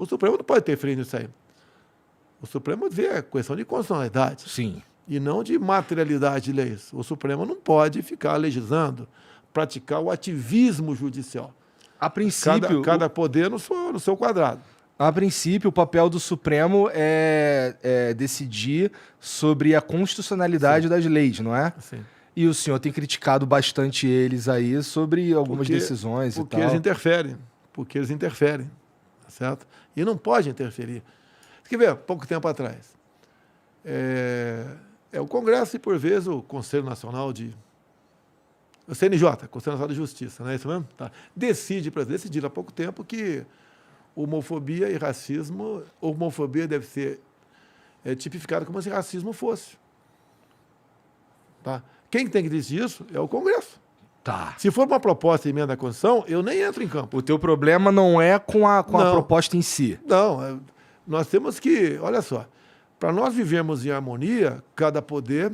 O Supremo não pode interferir nisso aí. O Supremo vê a questão de constitucionalidade. Sim. E não de materialidade de leis. O Supremo não pode ficar legislando, praticar o ativismo judicial. A princípio, Cada poder no seu quadrado. A princípio, o papel do Supremo é decidir sobre a constitucionalidade das leis, não é? Sim. E o senhor tem criticado bastante eles aí sobre algumas decisões e tal. Porque eles interferem, tá certo? E não pode interferir. Você quer ver, pouco tempo atrás, o Congresso e, por vezes, o Conselho Nacional o CNJ, Conselho Nacional de Justiça, não é isso mesmo? Tá. Decidiram há pouco tempo que homofobia e racismo, homofobia deve ser tipificada como se racismo fosse. Tá? Quem tem que decidir isso é o Congresso. Tá. Se for uma proposta de emenda à Constituição, eu nem entro em campo. O teu problema não é com a proposta em si. Não, nós temos que, olha só, para nós vivermos em harmonia, cada poder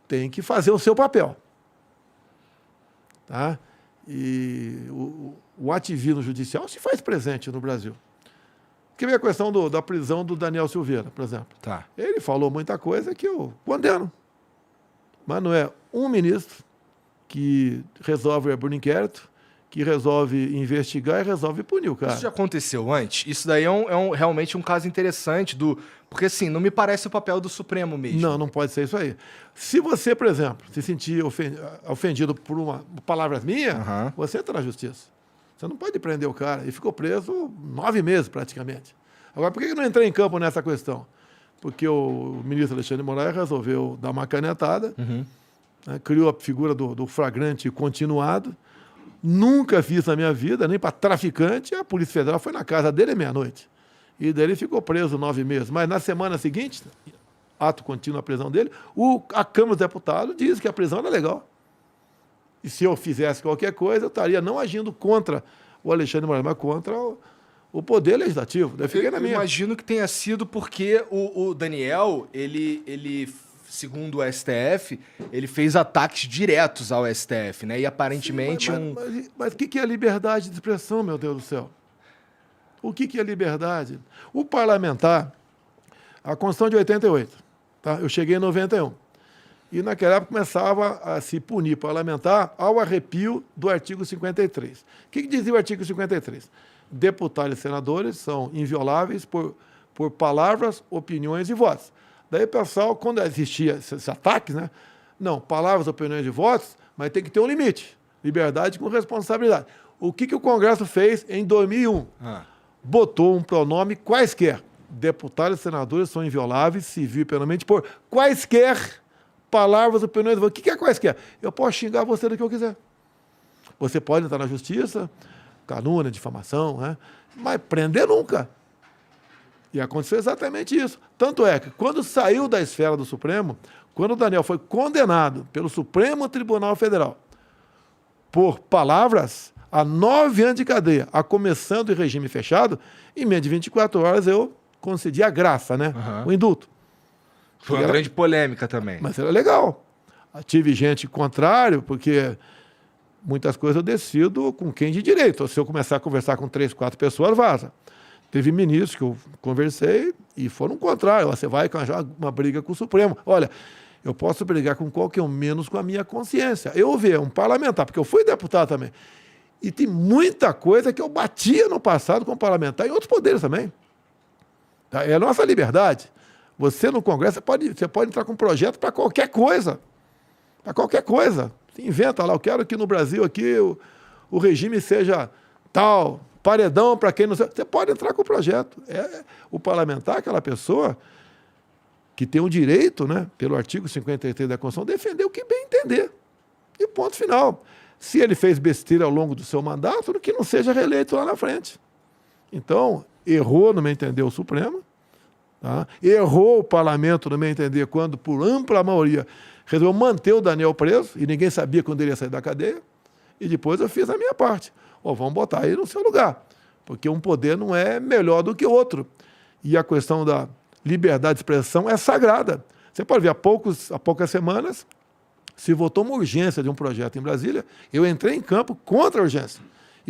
tem que fazer o seu papel. Tá? E o ativismo judicial se faz presente no Brasil. Quer ver a questão da prisão do Daniel Silveira, por exemplo? Tá. Ele falou muita coisa que eu condeno. Mas não é um ministro que resolve abrir um inquérito, que resolve investigar e resolve punir o cara. Isso já aconteceu antes? Isso daí realmente um caso interessante porque, assim, não me parece o papel do Supremo mesmo. Não pode ser isso aí. Se você, por exemplo, se sentir ofendido por palavras minhas, você entra na justiça. Você não pode prender o cara. E ficou preso 9 meses, praticamente. Agora, por que eu não entrei em campo nessa questão? Porque o ministro Alexandre de Moraes resolveu dar uma canetada, né, criou a figura do flagrante continuado. Nunca fiz na minha vida, nem para traficante. A Polícia Federal foi na casa dele à meia-noite. E daí ele ficou preso 9 meses. Mas na semana seguinte, ato contínuo a prisão dele, a Câmara dos Deputados diz que a prisão era legal. E se eu fizesse qualquer coisa, eu estaria não agindo contra o Alexandre de Moraes, mas contra o Poder Legislativo. Daí fiquei na minha. Eu imagino que tenha sido porque o Daniel, ele segundo o STF, ele fez ataques diretos ao STF, né? E aparentemente Mas o que é liberdade de expressão, meu Deus do céu? O que é liberdade? O parlamentar, a Constituição de 88, tá? Eu cheguei em 91. E naquela época começava a se punir parlamentar ao arrepio do artigo 53. O que dizia o artigo 53? Deputados e senadores são invioláveis por palavras, opiniões e votos. Daí, pessoal, quando existia esses ataques, né? Não, palavras, opiniões e votos, mas tem que ter um limite. Liberdade com responsabilidade. O que o Congresso fez em 2001? Botou um pronome quaisquer. Deputados e senadores são invioláveis, civil e penalmente, por quaisquer palavras, opiniões e votos. O que é quaisquer? Eu posso xingar você do que eu quiser. Você pode entrar na justiça, calúnia, difamação, né? Mas prender nunca. E aconteceu exatamente isso. Tanto é que, quando saiu da esfera do Supremo, quando o Daniel foi condenado pelo Supremo Tribunal Federal por palavras, a 9 anos de cadeia, a começando em regime fechado, em menos de 24 horas eu concedi a graça, né? O indulto. Foi uma grande polêmica também. Mas era legal. Tive gente contrário, porque muitas coisas eu decido com quem de direito. Se eu começar a conversar com 3, 4 pessoas, vaza. Teve ministros que eu conversei e foram contrários. Você vai arranjar uma briga com o Supremo. Olha, eu posso brigar com qualquer um, menos com a minha consciência. Eu vi um parlamentar, porque eu fui deputado também. E tem muita coisa que eu batia no passado com parlamentar e outros poderes também. Tá? É a nossa liberdade. Você no Congresso, você pode entrar com um projeto para qualquer coisa. Para qualquer coisa. Você inventa lá, eu quero que no Brasil aqui o regime seja tal, paredão para quem não sabe. Você pode entrar com o projeto. O parlamentar, aquela pessoa que tem o direito, né, pelo artigo 53 da Constituição, defender o que bem entender. E ponto final. Se ele fez besteira ao longo do seu mandato, que não seja reeleito lá na frente. Então, errou, no meu entender, o Supremo. Tá? Errou o parlamento, no meu entender, quando, por ampla maioria, resolveu manter o Daniel preso, e ninguém sabia quando ele ia sair da cadeia. E depois eu fiz a minha parte. Vamos botar ele no seu lugar. Porque um poder não é melhor do que o outro. E a questão da liberdade de expressão é sagrada. Você pode ver, há poucas semanas, se votou uma urgência de um projeto em Brasília, eu entrei em campo contra a urgência.